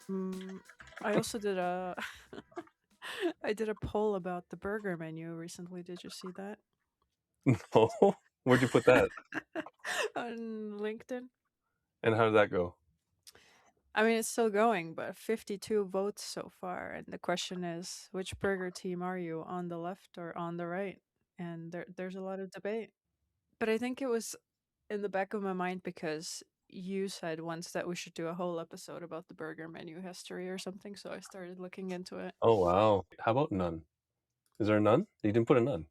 I also did a I did a poll about the burger menu recently. Did you see that? No. Where'd you put that? On LinkedIn? And how did that go? I mean, it's still going, but 52 votes so far. And the question is, which burger team are you, on the left or on the right? And there's a lot of debate. But I think it was in the back of my mind because you said once that we should do a whole episode about the burger menu history or something. So I started looking into it. Oh wow. How about none? Is there a none? You didn't put a none.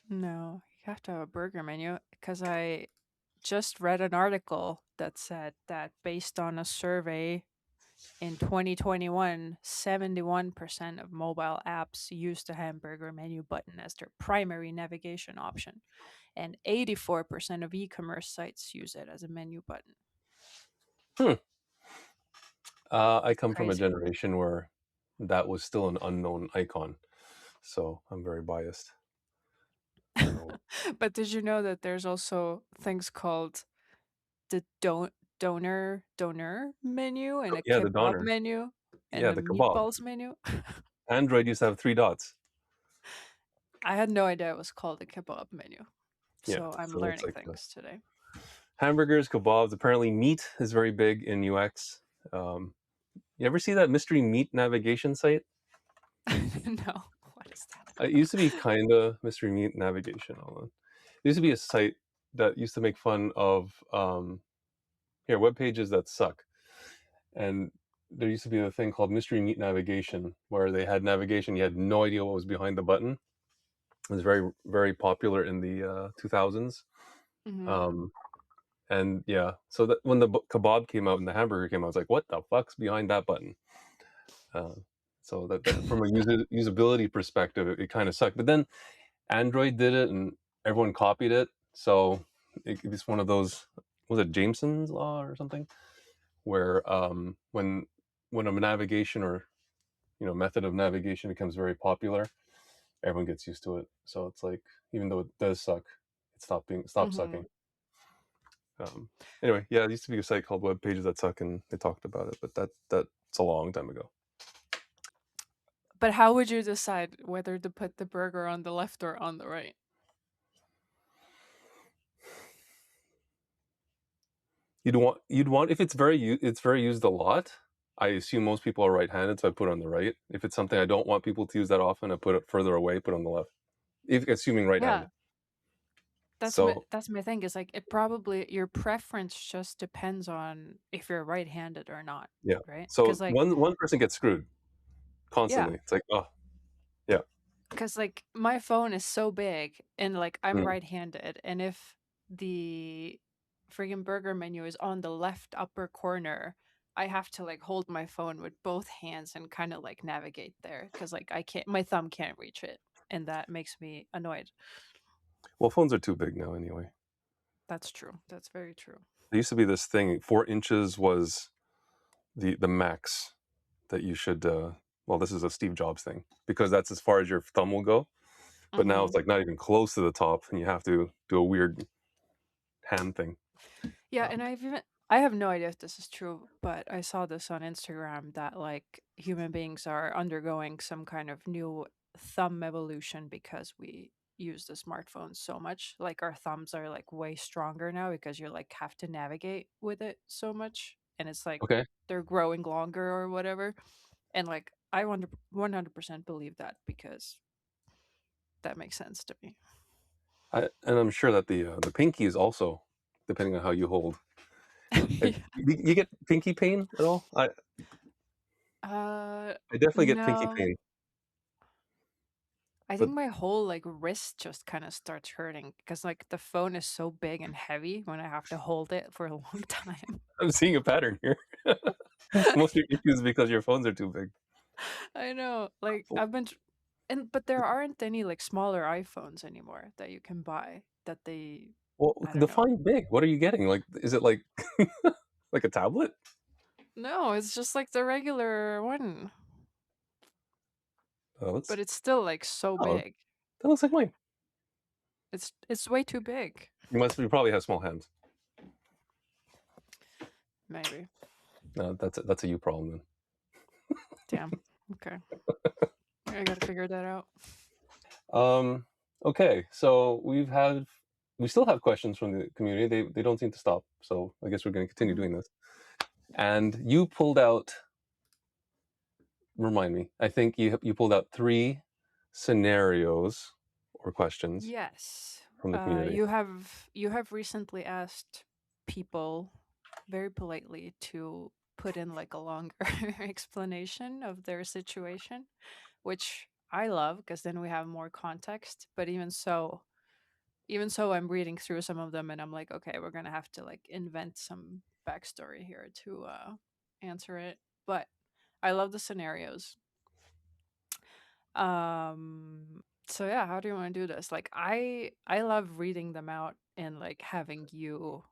No, you have to have a burger menu because I just read an article that said that based on a survey in 2021, 71% of mobile apps use the hamburger menu button as their primary navigation option, and 84% of e commerce sites use it as a menu button. Hmm. I come from a Crazy. generation where that was still an unknown icon, so I'm very biased. I don't know. But did you know that there's also things called the donor menu and a Yeah, the kebab Donner. menu and Yeah, a the kebab. meatballs menu? Android used to have 3 dots. I had no idea it was called a kebab menu. Yeah, So I'm so it's learning like things today. hamburgers, kebabs. Apparently, meat is very big in UX. You ever see that mystery meat navigation site? No, what is that? It used to be kind of mystery meat navigation. Hold on. There used to be a site that used to make fun of here web pages that suck, and there used to be a thing called mystery meat navigation where they had navigation. You had no idea what was behind the button. It was very popular in the 2000s. Hmm. Um, and yeah, so that when the kebab came out and the hamburger came out, I was like, what the fuck's behind that button? Uh, so that from a usability perspective, it kind of sucked. But then Android did it, and everyone copied it. So it's one of those. Was it Jameson's law or something? Where when a navigation or method of navigation becomes very popular, everyone gets used to it. So it's like even though it does suck, it stopped sucking. Hmm. Um, anyway, yeah, there used to be a site called Web Pages That Suck, and they talked about it, but that's a long time ago. But how would you decide whether to put the burger on the left or on the right? You'd want if it's very used a lot. I assume most people are right-handed, so I put it on the right. If it's something I don't want people to use that often, I put it further away, put it on the left. If assuming right-handed. Yeah, that's my So that's my thing. Is like it probably your preference just depends on if you're right-handed or not, yeah. right? So Because like one person gets screwed yeah, constantly. It's like, oh yeah. because like my phone is so big and like I'm Mm. right-handed, and if the friggin' burger menu is on the left upper corner, I have to like hold my phone with both hands and kind of like navigate there because like I can't, my thumb can't reach it, and that makes me annoyed. Well, phones are too big now anyway. That's true. That's very true. There used to be this thing, 4 inches was the max that you should well, this is a Steve Jobs thing because that's as far as your thumb will go. But now Hmm. it's like not even close to the top, and you have to do a weird hand thing. Yeah, Um, and I have no idea if this is true, but I saw this on Instagram that like human beings are undergoing some kind of new thumb evolution because we use the smartphones so much. Like our thumbs are like way stronger now because you like have to navigate with it so much, and it's like okay, they're growing longer or whatever. And like I 100% believe that because that makes sense to me. and I'm sure that the pinky is also depending on how you hold. You get pinky pain at all? I definitely get pinky No. pain, I but think my whole like wrist just kind of starts hurting because like the phone is so big and heavy when I have to hold it for a long time. I'm seeing a pattern here. Most of your issues because your phones are too big. I know. Like Well, I've been and but there aren't any like smaller iPhones anymore that you can buy that they I don't know. define big. What are you getting? Like, is it like like a tablet? No, it's just like the regular one, Oh, but that's it's still like so oh, big. that looks like mine. It's way too big. You probably have small hands. Maybe. No, that's a you problem then. Damn. Okay. I gotta figure that out. Um, okay, so we still have questions from the community. They don't seem to stop. So I guess we're going to continue Mhm. doing this. And you pulled out. Remind me. I think you pulled out 3 scenarios or questions Yes. from the community. You have recently asked people very politely to put in like a longer explanation of their situation, which I love because then we have more context. But even so, I'm reading through some of them and I'm like, okay, we're gonna have to like invent some backstory here to answer it. But I love the scenarios. So yeah, how do you want to do this? Like I love reading them out and like having you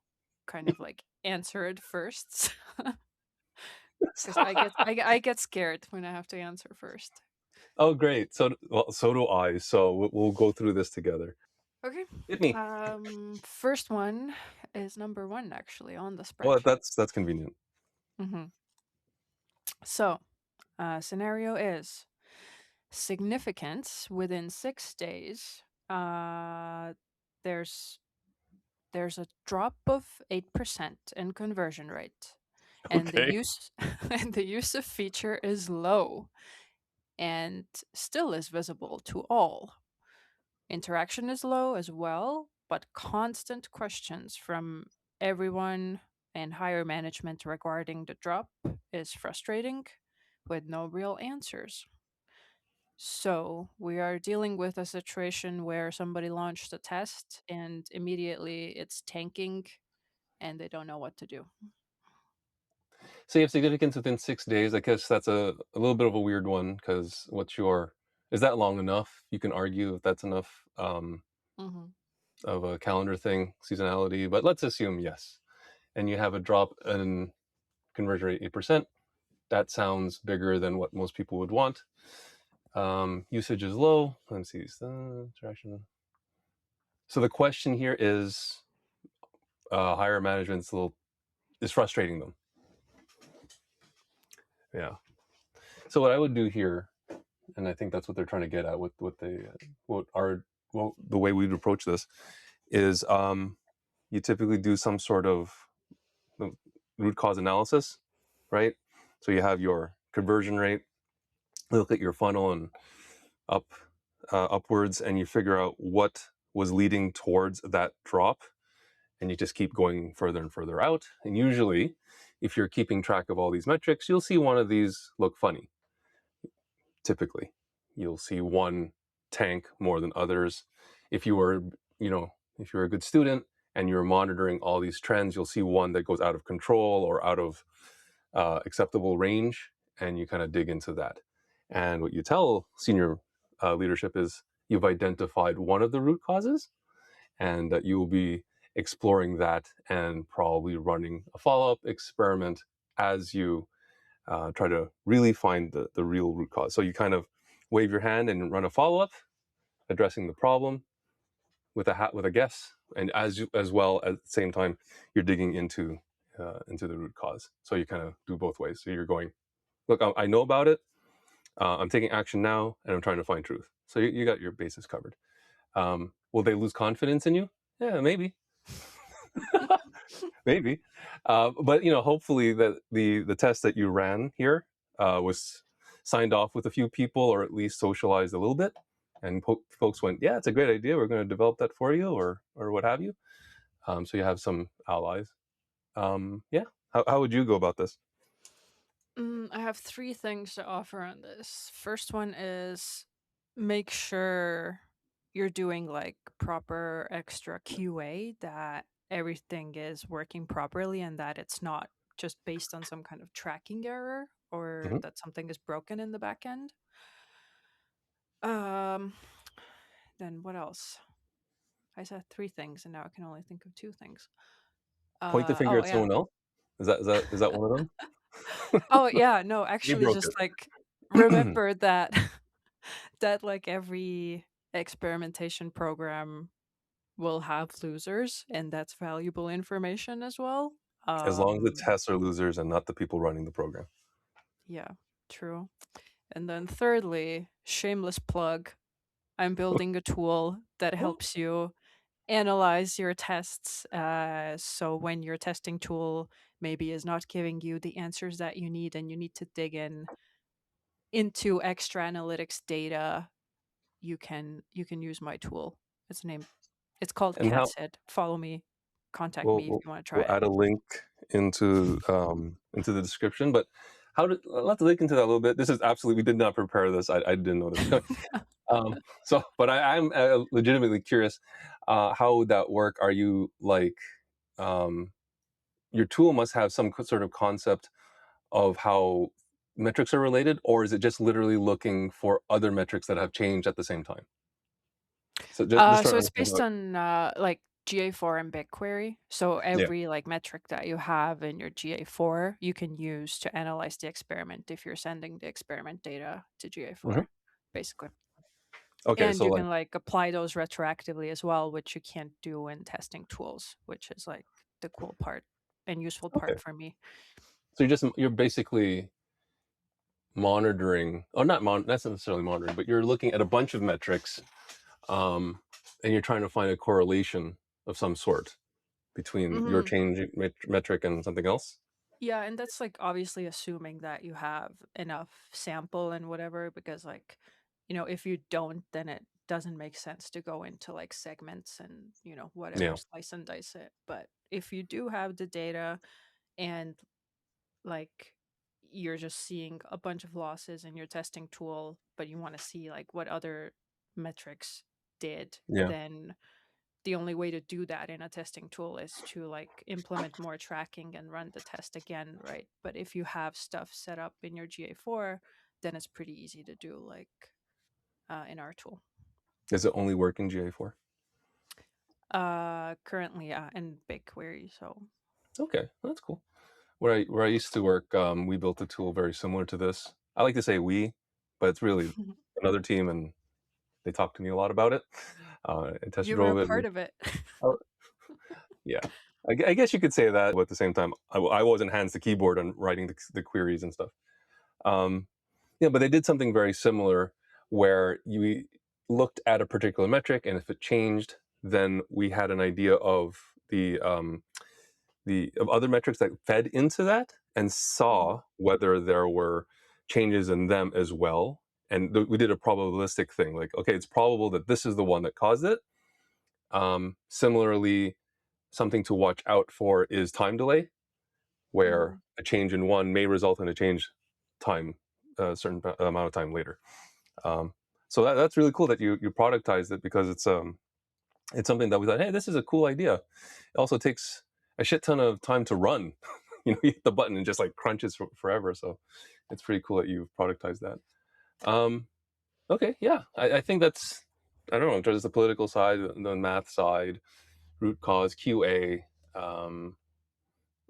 kind of like answer it first because I get scared when I have to answer first. Oh, great. So do I. So we'll go through this together. Okay. Hit me. First one is number 1 actually on the Well, spreadsheet. that's convenient. Hmm. So, scenario is significance within 6 days. There's there's a drop of 8% in conversion rate, and the Okay. use and the use of feature is low and still is visible to all. Interaction is low as well, but constant questions from everyone and higher management regarding the drop is frustrating with no real answers. So, we are dealing with a situation where somebody launched a test and immediately it's tanking and they don't know what to do. So you have significance within 6 days. I guess that's a little bit of a weird one because what's your is that long enough? You can argue if that's enough Mhm. of a calendar thing, seasonality, but let's assume yes. And you have a drop in conversion rate 8%. That sounds bigger than what most people would want. Usage is low. Let's see. Interaction. So the question here is higher management's a little is frustrating them. Yeah. So what I would do here, and I think that's what they're trying to get at with what our well the way we'd approach this is you typically do some sort of root cause analysis, right? So you have your conversion rate, look at your funnel and up upwards, and you figure out what was leading towards that drop, and you just keep going further and further out. And usually, if you're keeping track of all these metrics, you'll see one of these look funny. Typically, you'll see one tank more than others. If you were, you know, if you're a good student and you're monitoring all these trends, you'll see one that goes out of control or out of acceptable range, and you kind of dig into that. And what you tell senior leadership is you've identified one of the root causes, and that you will be exploring that and probably running a follow-up experiment as you try to really find the real root cause. So you kind of wave your hand and run a follow-up, addressing the problem with a guess, and as well at the same time you're digging into the root cause. So you kind of do both ways. So you're going, look, I know about it. I'm taking action now, and I'm trying to find truth. So you got your bases covered. Will they lose confidence in you? Yeah, maybe. Maybe, but hopefully that the test that you ran here was signed off with a few people, or at least socialized a little bit, and folks went, "Yeah, it's a great idea. We're going to develop that for you," or what have you. So you have some allies. Yeah, how would you go about this? I have 3 things to offer on this. First one is make sure you're doing like proper extra QA, that everything is working properly and that it's not just based on some kind of tracking error or Hmm. that something is broken in the back end. Um, then what else? I said 3 things and now I can only think of 2 things. Point the finger Oh at yeah. someone else. Is that one of them? Oh yeah, no, They actually broke just it. like remember that that like every experimentation program will have losers and that's valuable information as well. As long as the Um tests are losers and not the people running the program. yeah. True. And then thirdly, shameless plug, I'm building a tool that helps you analyze your tests. So when your testing tool maybe is not giving you the answers that you need and you need to dig in into extra analytics data, you can use my tool. It's called And how CatSet. Follow me, contact we'll me if we'll, you want to try we'll it. add a link into the description. But how did let's link into that a little bit. This is absolutely we did not prepare this. I didn't know this was coming. So, but I'm legitimately curious. How would that work? Are you like um, your tool must have some sort of concept of how metrics are related, or is it just literally looking for other metrics that have changed at the same time? So just trying So to it's understand based how. on like GA4 and BigQuery. So Yeah. every like metric that you have in your GA4, you can use to analyze the experiment if you're sending the experiment data to Hmm. GA4, basically. Okay. And So you like can like apply those retroactively as well, which you can't do in testing tools, which is like the cool part and useful okay. part for me. So you're basically monitoring, or not necessarily monitoring, but you're looking at a bunch of metrics, um, and you're trying to find a correlation of some sort between your Hmm. change metric and something else. Yeah, and that's like obviously assuming that you have enough sample and whatever, because like, if you don't, then it doesn't make sense to go into like segments and, whatever, Yeah. slice and dice it. But if you do have the data and like you're just seeing a bunch of losses in your testing tool, but you want to see like what other metrics did, Yeah. then the only way to do that in a testing tool is to like implement more tracking and run the test again, right? But if you have stuff set up in your GA4, then it's pretty easy to do like in our tool. Does it only work in GA4? Currently, in BigQuery, so. Okay, well, that's cool. Where I used to work, we built a tool very similar to this. I like to say we, but it's really another team, and they talked to me a lot about it. I test You were a drove it. part of it. Oh, yeah, I guess you could say that. But at the same time, I wasn't hands the keyboard on writing the queries and stuff. Um, yeah, but they did something very similar where you looked at a particular metric, and if it changed, then we had an idea of the of other metrics that fed into that and Mhm. saw whether there were changes in them as well. And we did a probabilistic thing, like, okay, it's probable that this is the one that caused it. Similarly, something to watch out for is time delay, where Mhm. a change in one may result in a change time, a certain amount of time later. Um, so that's really cool that you productized it, because it's something that we thought, hey, this is a cool idea. It also takes a shit ton of time to run. You hit the button and just like crunches forever. So it's pretty cool that you've productized that. Um, okay, yeah, I think that's, I don't know, there's the political side, the math side, root cause, QA. Um,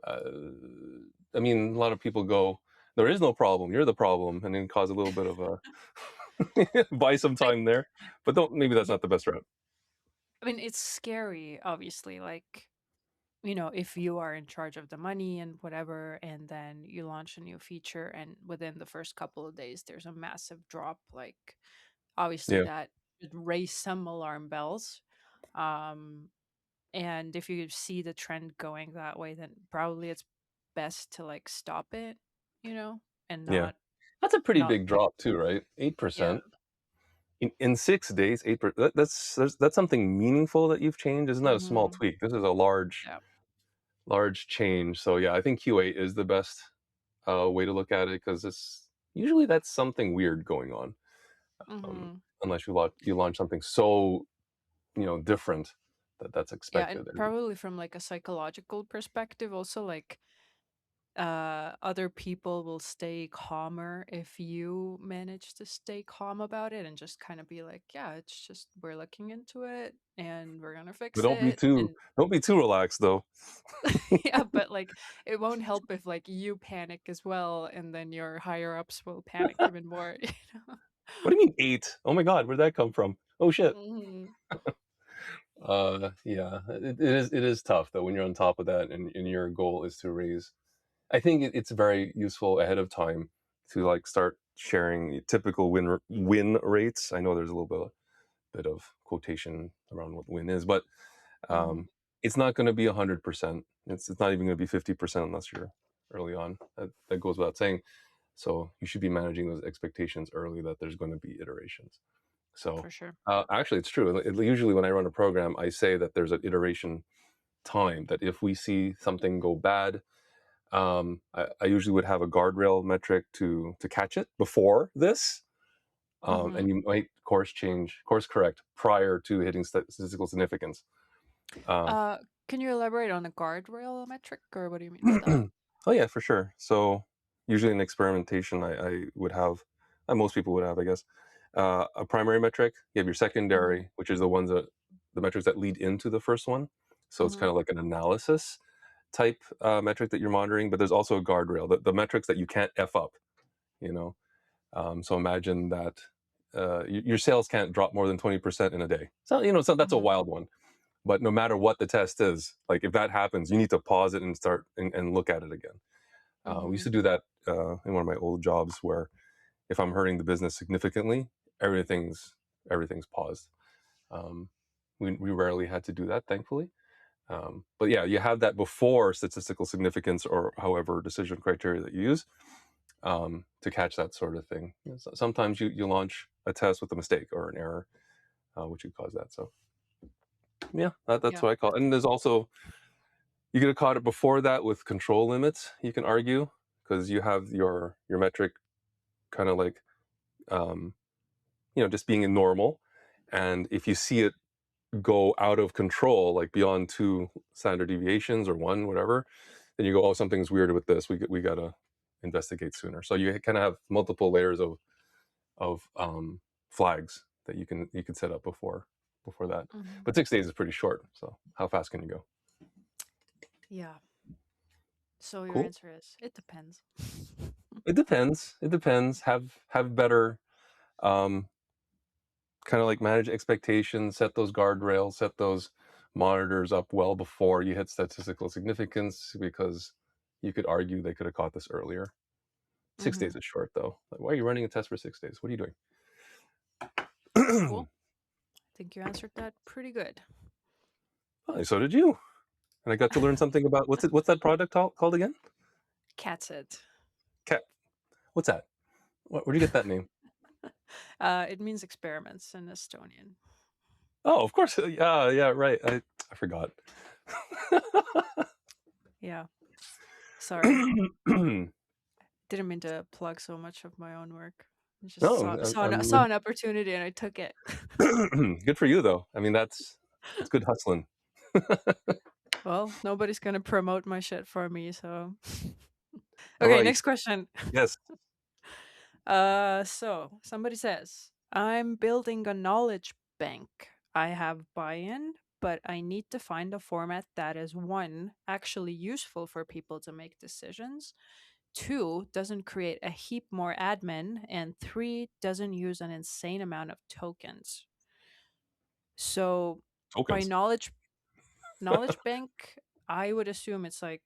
uh, I mean, a lot of people go, there is no problem, you're the problem, and then cause a little bit of a buy some I time there. But don't, maybe that's yeah, not the best route. I mean, it's scary, obviously. Like, if you are in charge of the money and whatever, and then you launch a new feature, and within the first couple of days, there's a massive drop, like, obviously, Yeah, that should raise some alarm bells. Um, and if you see the trend going that way, then probably it's best to like stop it, and yeah. not That's a pretty not big like, drop too, right? yeah. 8%. In 6 days, 8%. That's something meaningful that you've changed. Isn't that a small Hmm. tweak? This is a large Yeah. change. So yeah, I think QA is the best way to look at it, because it's usually that's something weird going on, Hmm. unless you launch something so different that that's Yeah, and expected. And probably from like a psychological perspective also, like other people will stay calmer if you manage to stay calm about it and just kind of be like, yeah, it's just we're looking into it and we're gonna but fix it. And don't be too relaxed though. yeah, but like it won't help if like you panic as well, and then your higher ups will panic even more, know. What do you mean 8? Oh my god, where'd that come from? Oh shit. Hmm. Yeah, it is tough though when you're on top of that, and your goal is to raise. I think it's very useful ahead of time to like start sharing typical win rates. I know there's a little bit of quotation around what win is, but Mm-hmm. it's not going to be 100%. It's not even going to be 50% unless you're early on. That goes without saying. So you should be managing those expectations early that there's going to be iterations. So For sure. actually, it's true. Usually, when I run a program, I say that there's an iteration time. That if we see something go bad, I usually would have a guardrail metric to catch it before this, Mm-hmm. and you might course correct prior to hitting statistical significance. Um, Uh, can you elaborate on the guardrail metric, or what do you mean by that? oh yeah, for sure. So usually in experimentation, I would have, most people would have, I guess, a primary metric. You have your Mm-hmm. secondary, which is the metrics that lead into the first one. So it's Mm-hmm. kind of like an analysis type metric that you're monitoring. But there's also a guardrail, the metrics that you can't f up. You know, so imagine that your sales can't drop more than 20% in a day. So so that's a Mm-hmm. wild one. But no matter what the test is, like if that happens, you need to pause it and start and look at it again. We used Mm-hmm. to do that in one of my old jobs, where if I'm hurting the business significantly, everything's paused. Um, we rarely had to do that, thankfully. But yeah, you have that before statistical significance or however decision criteria that you use to catch that sort of thing. Sometimes you launch a test with a mistake or an error, which could cause that. So yeah, that's Yeah. what I call it. And there's also, you could have caught it before that with control limits, you can argue, because you have your metric kind of like um, just being normal, and if you see it go out of control, like beyond 2 standard deviations or 1, whatever, then you go, oh, something's weird with this. We gotta investigate sooner. So you kind of have multiple layers of flags that you can set up before that. Mm-hmm. But 6 days is pretty short. So how fast can you go? Yeah. So your Cool. answer is it depends. It depends. It depends. Have better um, kind of like manage expectations, set those guardrails, set those monitors up well before you hit statistical significance, because you could argue they could have caught this earlier. Six Mm-hmm. days is short though. Like, why are you running a test for 6 days? What are you Cool. doing? I think you answered that pretty good. Oh, so did you. And I got to learn something about what's that product called again? Cat's it. Cat. What's that? Where'd you get that name? It means experiments in Estonian. Oh, of course. Yeah, yeah, right. I forgot. Yeah. Sorry. Didn't mean to plug so much of my own work. I just No, saw an opportunity and I took it. good for you though. I mean, that's good hustling. Well, nobody's gonna promote my shit for me, so All okay, right. next question. Yes. So somebody says, I'm building a knowledge bank. I have buy-in, but I need to find a format that is one, actually useful for people to make decisions, two, doesn't create a heap more admin, and three, doesn't use an insane amount of tokens. So by Tokens. knowledge bank, I would assume it's like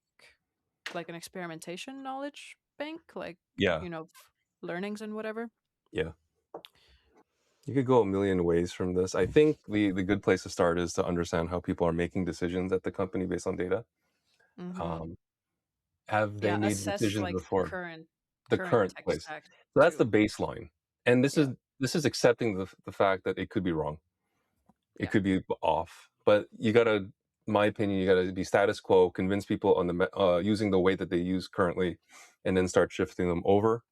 an experimentation knowledge bank, like Yeah. you know, learnings and whatever. Yeah. You could go a million ways from this. I think the good place to start is to understand how people are making decisions at the company based on data. Mm-hmm. Um, have they Yeah, made assess decisions like before? The current current tech place. stack So that's the too. baseline. And this is Yeah, this is accepting the fact that it could be wrong. It yeah. could be off. But you gotta, my opinion, you gotta be status quo, convince people on using the way that they use currently, and then start shifting them over.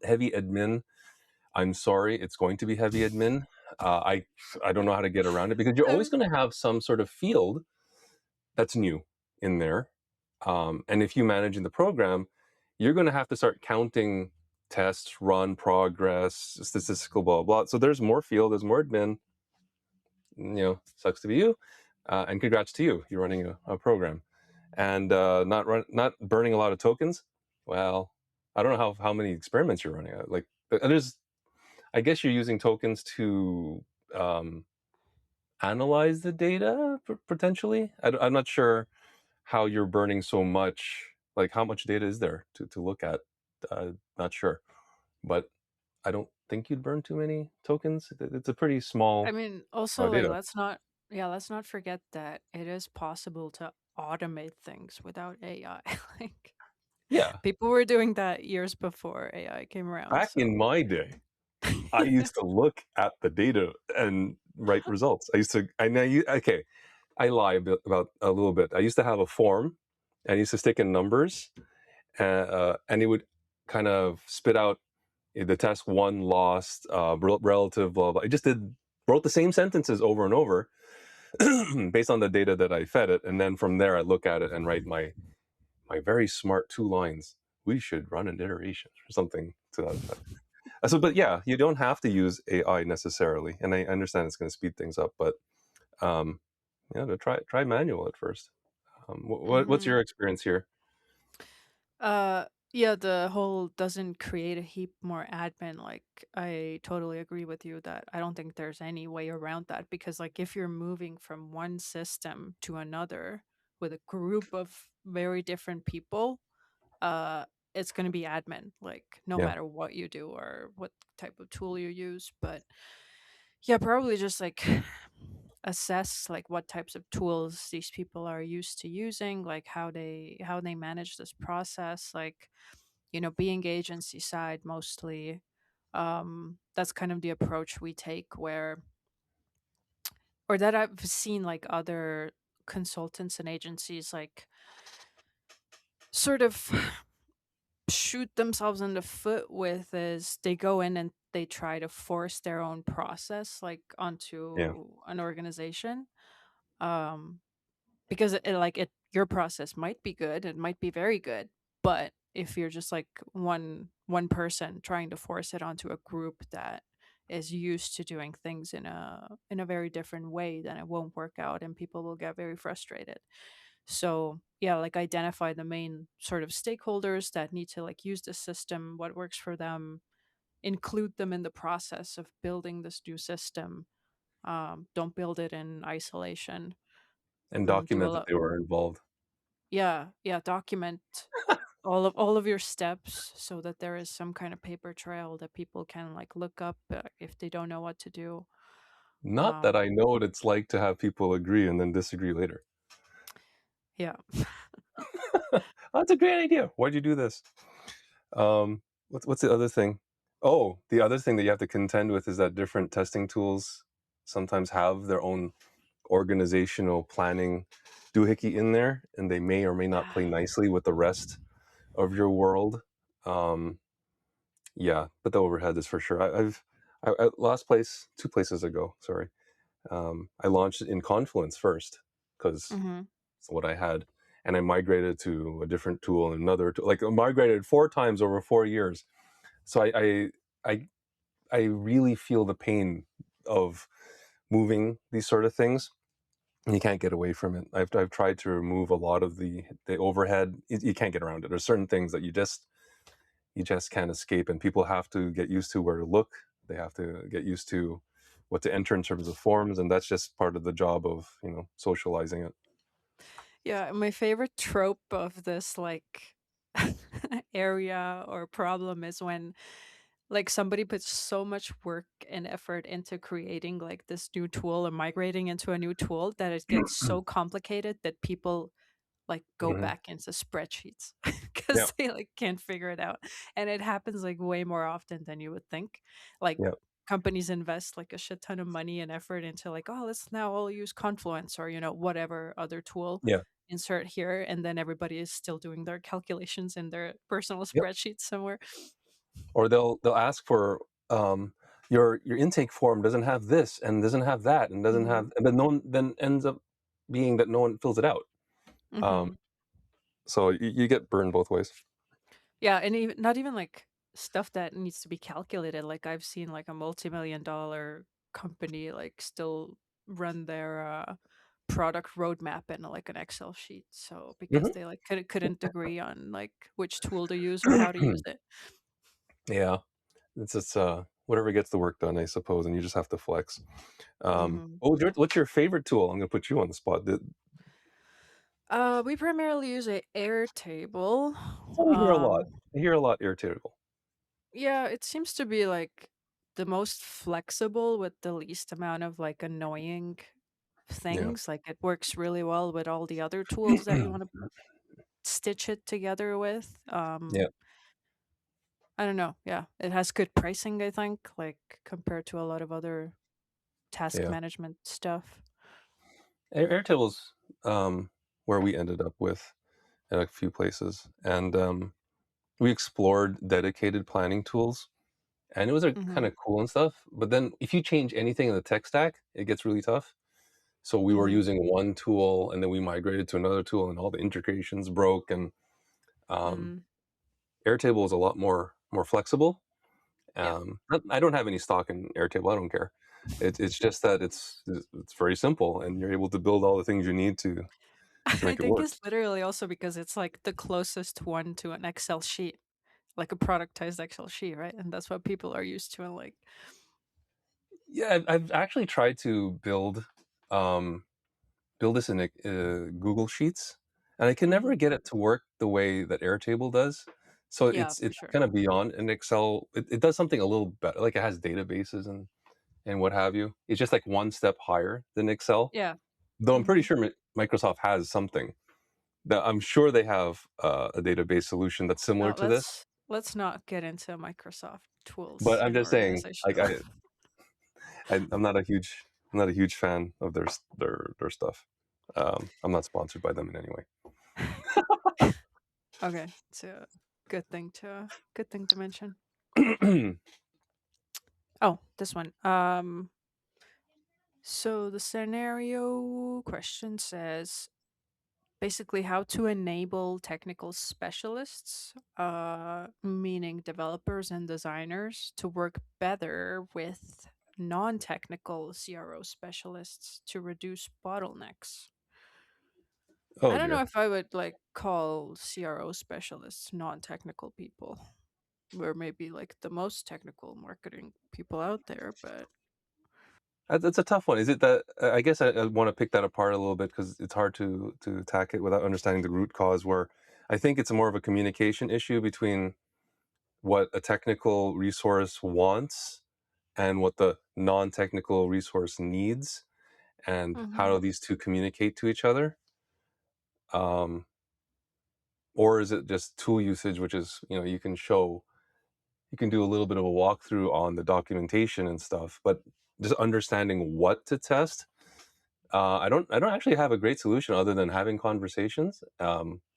Heavy admin. I'm sorry, it's going to be heavy admin. I don't know how to get around it, because you're always Um, going to have some sort of field that's new in there. And if you manage in the program, you're going to have to start counting tests, run progress, statistical blah blah. So there's more field, there's more admin. Sucks to be you, and congrats to you. You're running a program, and not burning a lot of tokens. Well, I don't know how many experiments you're running. Like there's, I guess you're using tokens to um, analyze the data potentially. I'm not sure how you're burning so much. Like, how much data is there to look at? Not sure, but I don't think you'd burn too many tokens. It's a pretty I small mean, also like data. let's not forget that it is possible to automate things without AI. Like Yeah, people were doing that years before AI came around, back in so my day, I used to look at the data and write results. I used to. I know you. Okay, I lie about a little bit. I used to have a form, and I used to stick in numbers, and it would kind of spit out the test won, lost, relative, blah blah. I just wrote the same sentences over and over based on the data that I fed it, and then from there I look at it and write my very smart 2 lines. We should run an iteration or something to that effect. So, but yeah, you don't have to use AI necessarily, and I understand it's going to speed things up, but um, yeah, to try manual at first. What's Mhm. your experience here? Yeah, the whole doesn't create a heap more admin, like, I totally agree with you that I don't think there's any way around that because, like, if you're moving from one system to another with a group of very different people, uh, it's gonna be admin, like, no Yeah, matter what you do or what type of tool you use, but yeah, probably just, like, assess, like, what types of tools these people are used to using, like, how they manage this process, like, being agency side mostly, that's kind of the approach we take where or that I've seen, like, other consultants and agencies, like, sort of shoot themselves in the foot with is they go in and they try to force their own process, like, yeah, onto an organization, um because your process might be good, it might be very good, but if you're just like one person trying to force it onto a group that is used to doing things in a very different way, then it won't work out and people will get very frustrated. So yeah, like identify the main sort of stakeholders that need to like use the system, what works for them, include them in the process of building this new system. Don't build it in isolation. and Do a document that lot. they were involved. Yeah, yeah, document all of your steps so that there is some kind of paper trail that people can like look up if they don't know what to do. Not that Um I know what it's like to have people agree and then disagree later. yeah. That's a great idea. Why'd you do this? What's the other thing? Oh, the other thing that you have to contend with is that different testing tools sometimes have their own organizational planning doohickey in there, and they may or may not play Yeah. nicely with the rest of your world. Um, yeah, but the overhead is for sure. Last place, 2 places ago. Sorry, I launched in Confluence first because Mhm. it's what I had, and I migrated to a different tool and another tool. Like I migrated 4 times over 4 years. So I I really feel the pain of moving these sort of things. And you can't get away from it. I've tried to remove a lot of the overhead. You can't get around it. There's certain things that you just can't escape, and people have to get used to where to look. They have to get used to what to enter in terms of forms, and that's just part of the job of socializing it. Yeah, my favorite trope of this like area or problem is when like somebody puts so much work and effort into creating like this new tool or migrating into a new tool that it gets so complicated that people like go Hmm. back into spreadsheets Yeah, because they like can't figure it out. And it happens like way more often than you would think. Like yeah, companies invest like a shit ton of money and effort into like, oh, let's now all use Confluence or, whatever other tool yeah, insert here. And then everybody is still doing their calculations in their personal yep. spreadsheets somewhere. Or they'll ask for your intake form doesn't have this and doesn't have that and doesn't Hmm. have, and then no one then ends up being that no one fills it out. Um, Hmm. so you get burned both ways. Yeah, and even not even like stuff that needs to be calculated. Like I've seen like a multi-million dollar company like still run their product roadmap in like an Excel sheet. So because Hmm. they like couldn't agree on like which tool to use or how to use it. Yeah, it's whatever gets the work done, I suppose, and you just have to flex. Hmm. What's your favorite tool? I'm gonna put you on the spot. We primarily use a Airtable. Oh, we hear a lot. I hear a lot Airtable. Yeah, it seems to be like the most flexible with the least amount of like annoying Yeah. things. Like it works really well with all the other tools that you want to stitch it together with. Yeah. I don't know. Yeah, it has good pricing, I think, like compared to a lot of other task Yeah. management stuff. Airtable's where we ended up with at a few places, and we explored dedicated planning tools, and it was a kind Mhm. of cool and stuff. But then, if you change anything in the tech stack, it gets really tough. So we were Mhm. using one tool, and then we migrated to another tool, and all the integrations broke. And um, Mm. Airtable is a lot more flexible. Yeah. I don't have any stock in Airtable. I don't care. It's just that it's very simple, and you're able to build all the things you need to I make it think work. it's literally also because it's like the closest one to an Excel sheet, like a productized Excel sheet, right? And that's what people are used to and like Yeah, I've actually tried to um, build this in Google Sheets, and I can never Mhm. get it to work the way that Airtable does. So Yeah, for it's sure. kind of beyond an Excel. It does something a little better, like it has databases and what have you. It's just like one step higher than Excel. Yeah. Though I'm pretty Mhm. sure Microsoft has something that I'm sure they have a database solution that's similar No, to this. let's not get into Microsoft But tools I'm in just saying, organization. like I'm not a huge fan of their stuff. I'm not sponsored by them in any Okay, it's a good thing to mention. way. Oh, this one. So the scenario question says basically how to enable technical specialists, meaning developers and designers, to work better with non-technical CRO specialists to reduce bottlenecks. I Oh don't know dear. if I would like call CRO specialists non-technical people. We're maybe like the most technical marketing people out there, but That's a tough one. Is it that I guess I want to pick that apart a little bit because it's hard to attack it without understanding the root cause. Where I think it's more of a communication issue between what a technical resource wants and what the non-technical resource needs, and how hmm do these two communicate to each other. Um, or is it just tool usage, which is you can do a little bit of a walkthrough on the documentation and stuff, but just understanding what to test. I don't actually have a great solution other than having conversations,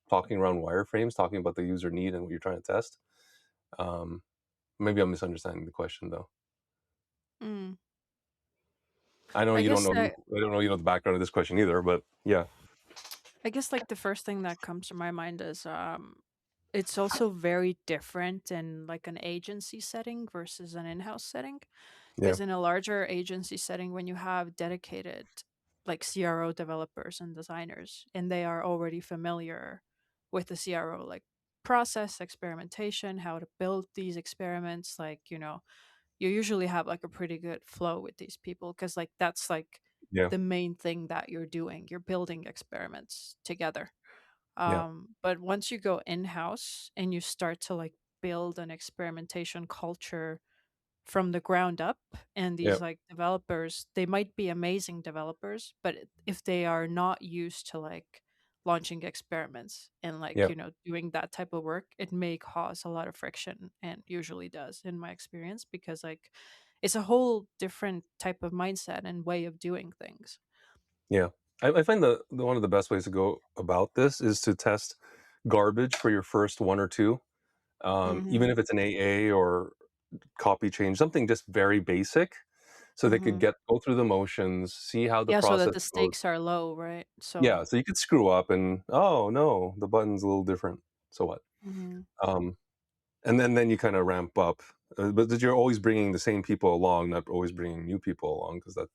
talking around wireframes, talking about the user need and what you're trying to test. Um, Maybe I'm misunderstanding the question though. mm. I know I you don't guess know. that I don't know the background of this question either, but yeah, I guess like the first thing that comes to my mind is it's also very different in like an agency setting versus an in-house setting. yeah, Because in a larger agency setting, when you have dedicated like CRO developers and designers, and they are already familiar with the CRO like process, experimentation, how to build these experiments, like, you usually have like a pretty good flow with these people because like that's like yeah, the main thing that you're doing. You're building experiments together. yeah, But once you go in-house and you start to like build an experimentation culture from the ground up, and yeah, these like developers, they might be amazing developers, but if they are not used to like launching experiments and like yeah, doing that type of work, it may cause a lot of friction, and usually does in my experience, because like it's a whole different type of mindset and way of doing things. yeah. I find the one of the best ways to go about this is to test garbage for your first one or two, even Mhm. if it's an AA or copy change, something just very basic, so they could Mhm. go through the motions, see how the Yeah, so that process the goes. stakes are low, right? So Yeah, so you could screw up and, "Oh, no, the button's a little different." So what? mhm. Um, and then you kinda ramp up, but that you're always bringing the same people along, not always bringing new people along, because that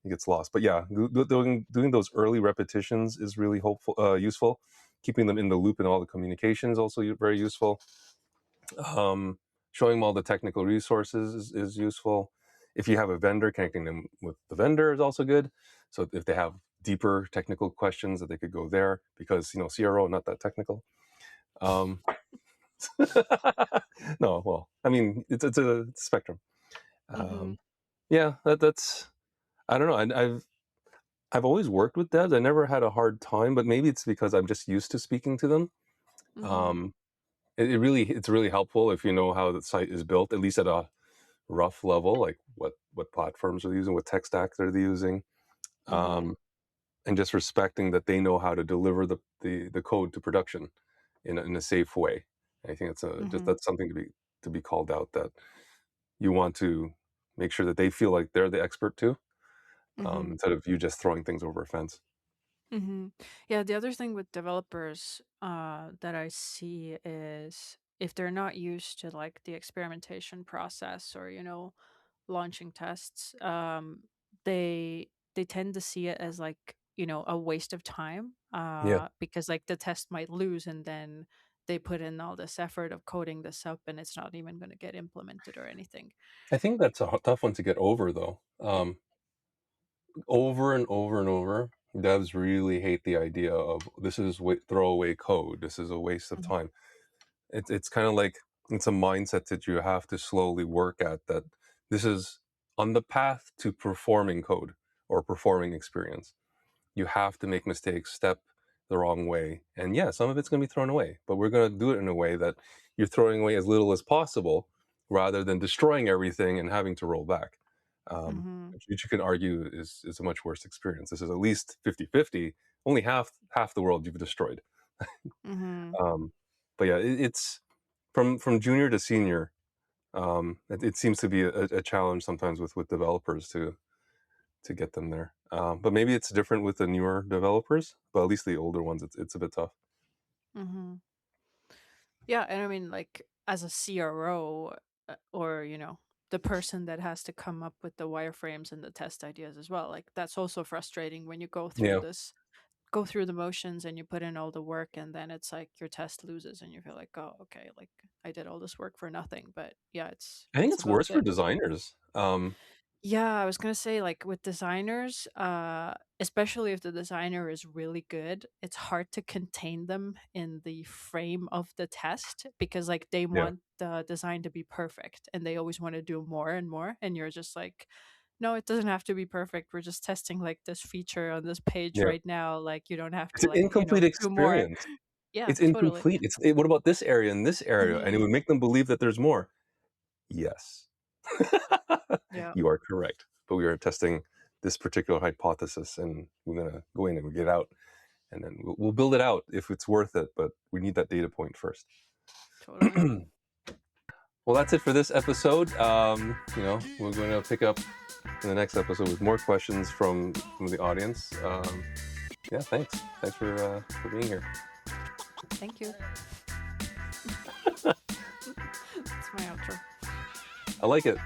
gets lost. But yeah, doing those early repetitions is really useful. Keeping them in the loop in all the communication is also very useful. Um, Showing them all the technical resources is useful. If you have a vendor, connecting them with the vendor is also good. So if they have deeper technical questions, that they could go there, because CRO not that technical. Um, No, well, I mean, it's a spectrum. Mm-hmm. Um, yeah, that's I don't know. I've always worked with devs. I never had a hard time, but maybe it's because I'm just used to speaking to them. Mm-hmm. Um, it's really helpful if you know how the site is built, at least at a rough level, like what platforms are using, what tech stacks are they using, Mm-hmm. and just respecting that they know how to deliver the code to production in a safe way. I think Mm-hmm. that's something to be called out, that you want to make sure that they feel like they're the expert too, Mm-hmm. instead of you just throwing things over a fence. Mm-hmm. Yeah, the other thing with developers that I see is if they're not used to like the experimentation process or, launching tests, they tend to see it as like, a waste of time, Yeah, because like the test might lose and then they put in all this effort of coding this up and it's not even going to get implemented or anything. I think that's a tough one to get over, though. Over and over and over, devs really hate the idea of this is throwaway code. This is a waste of Mhm. time. It's kind of like it's a mindset that you have to slowly work at. That this is on the path to performing code or performing experience. You have to make mistakes, step the wrong way, and yeah, some of it's going to be thrown away. But we're going to do it in a way that you're throwing away as little as possible, rather than destroying everything and having to roll back. Mhm. Which you can argue is a much worse experience. This is at least 50-50. Only half the world you've destroyed. Mhm. Um, but yeah, it's from junior to senior. It seems to be a challenge sometimes with developers to get them there. But maybe it's different with the newer developers. But at least the older ones, it's a bit tough. Mhm. Yeah, and I mean, like as a CRO, or the person that has to come up with the wireframes and the test ideas as well. Like that's also frustrating when you Yeah, go through the motions and you put in all the work and then it's like your test loses and you feel like, oh, okay, like I did all this work for nothing. But yeah, I think it's it's about worse for the designers. yeah, I was gonna say, like, with designers, especially if the designer is really good, it's hard to contain them in the frame of the test because, like, they Yeah, want the design to be perfect and they always want to do more and more. And you're just like, no, it doesn't have to be perfect. We're just testing like this feature on this page yeah. right now. Like, you don't have It's to, an like, incomplete do more. experience. Yeah, It's totally. incomplete. What about this area and this area? And it Hmm. would make them believe that there's more. Yes. Yeah, You are correct. But we are testing this particular hypothesis, and we're going to go in and get out, and then we'll build it out if it's worth it. But we need that data point first. totally. Well, that's it for this episode. We're going to pick up in the next episode with more questions from the audience. Yeah, thanks. Thanks for being here. Thank you. That's my outro. I like it.